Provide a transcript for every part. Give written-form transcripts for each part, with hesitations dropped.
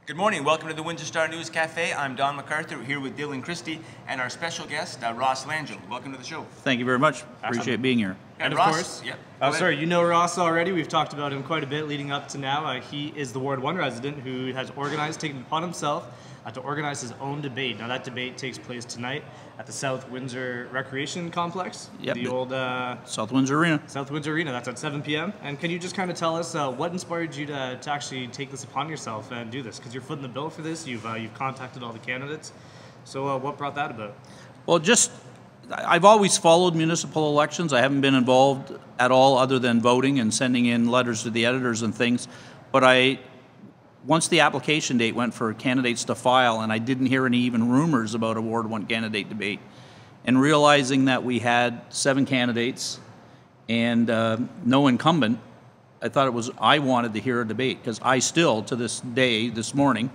Good morning. Welcome to the Windsor Star News Cafe. I'm Don McArthur here with Dylan Kristy and our special guest, Ross Langill. Welcome to the show. Thank you very much. Appreciate being here. And of Ross, course, yeah, sorry, you know Ross already. We've talked about him quite a bit leading up to now. He is the Ward 1 resident who has taken it upon himself to organize his own debate. Now that debate takes place tonight at the South Windsor Recreation Complex. Yep. The old South Windsor Arena. South Windsor Arena. That's at 7 p.m. And can you just kind of tell us what inspired you to actually take this upon yourself and do this? Because you're footing the bill for this. You've contacted all the candidates. So what brought that about? Well, I've always followed municipal elections. I haven't been involved at all other than voting and sending in letters to the editors and things. But once the application date went for candidates to file, and I didn't hear any even rumors about a Ward 1 candidate debate, and realizing that we had 7 candidates and no incumbent, I wanted to hear a debate, because I still, to this day, this morning,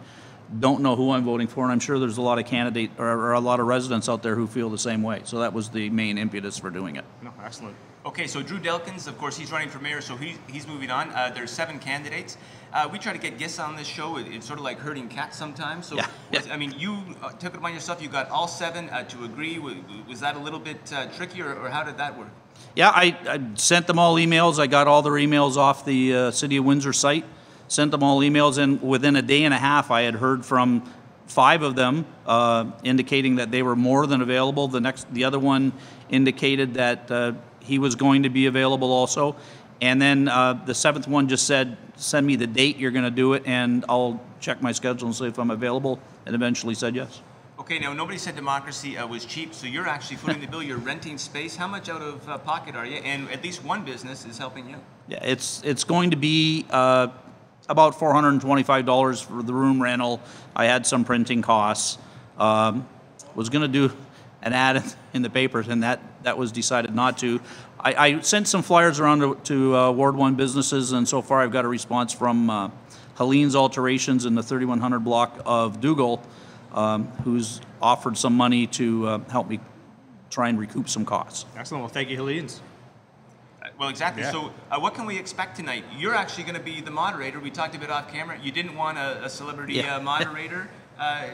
don't know who I'm voting for, and I'm sure there's a lot of a lot of residents out there who feel the same way. So that was the main impetus for doing it. No, excellent. Okay, so Drew Delkins, of course, he's running for mayor, so he's moving on. There's 7 candidates. We try to get guests on this show. It's sort of like herding cats sometimes. So, yeah. I mean, you took it upon yourself. You got all 7 to agree. Was that a little bit tricky, or how did that work? Yeah, I sent them all emails. I got all their emails off the City of Windsor site. Sent them all emails, and within a day and a half, I had heard from 5 of them indicating that they were more than available. The other one indicated that he was going to be available also. And then the 7th one just said, send me the date you're going to do it, and I'll check my schedule and see if I'm available, and eventually said yes. Okay, now nobody said democracy was cheap, so you're actually footing the bill. You're renting space. How much out of pocket are you? And at least one business is helping you. Yeah, it's going to be about $425 for the room rental. I had some printing costs. Was going to do an ad in the papers, and that was decided not to. I sent some flyers around to Ward 1 businesses, and so far I've got a response from Helene's Alterations in the 3100 block of Dougal, who's offered some money to help me try and recoup some costs. Excellent. Well, thank you, Helene's. Well, exactly. Yeah. So what can we expect tonight? You're actually going to be the moderator. We talked a bit off camera. You didn't want a celebrity moderator.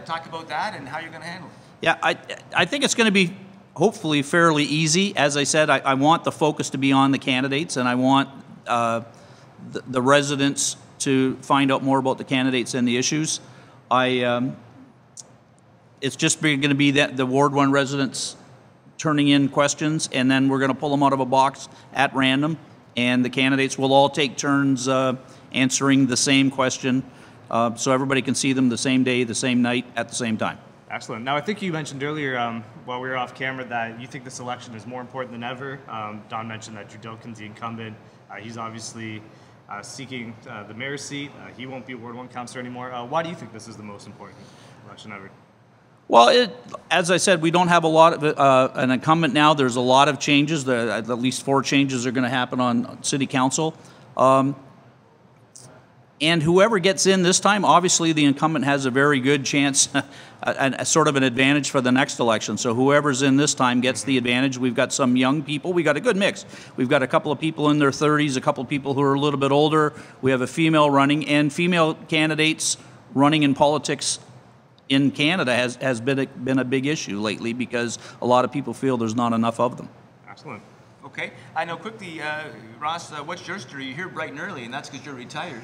Talk about that and how you're going to handle it. Yeah, I think it's going to be hopefully fairly easy. As I said, I want the focus to be on the candidates, and I want the residents to find out more about the candidates and the issues. It's just going to be that the Ward 1 residents turning in questions, and then we're going to pull them out of a box at random, and the candidates will all take turns answering the same question, so everybody can see them the same day, the same night, at the same time. Excellent. Now, I think you mentioned earlier, while we were off camera, that you think this election is more important than ever. Don mentioned that Drew Delkins, the incumbent, he's obviously seeking the mayor's seat. He won't be a Ward 1 councillor anymore. Why do you think this is the most important election ever? Well, as I said, we don't have a lot of an incumbent now. There's a lot of changes. At least 4 changes are going to happen on City Council. And whoever gets in this time, obviously the incumbent has a very good chance, sort of an advantage for the next election. So whoever's in this time gets the advantage. We've got some young people. We've got a good mix. We've got a couple of people in their 30s, a couple of people who are a little bit older. We have a female running, and female candidates running in politics in Canada has been a big issue lately, because a lot of people feel there's not enough of them. Excellent. Okay. I know quickly, Ross, what's your story? You're here bright and early, and that's because you're retired.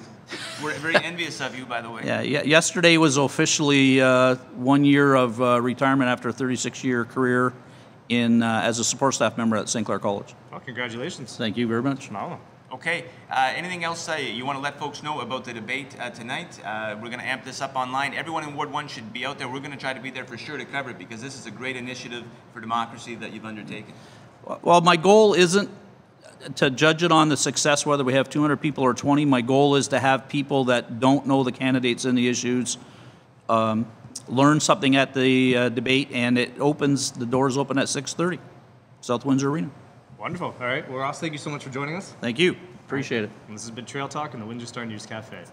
We're very envious of you, by the way. Yeah. Yesterday was officially 1 year of retirement after a 36-year career as a support staff member at St. Clair College. Well, congratulations. Thank you very much. Phenomenal. Okay. Anything else you want to let folks know about the debate tonight? We're going to amp this up online. Everyone in Ward 1 should be out there. We're going to try to be there for sure to cover it, because this is a great initiative for democracy that you've undertaken. Well, my goal isn't to judge it on the success, whether we have 200 people or 20. My goal is to have people that don't know the candidates and the issues learn something at the debate, and the doors open at 6:30, South Windsor Arena. Wonderful. All right. Well, Ross, thank you so much for joining us. Thank you. Appreciate it. And this has been Trail Talk in the Windsor Star News Cafe.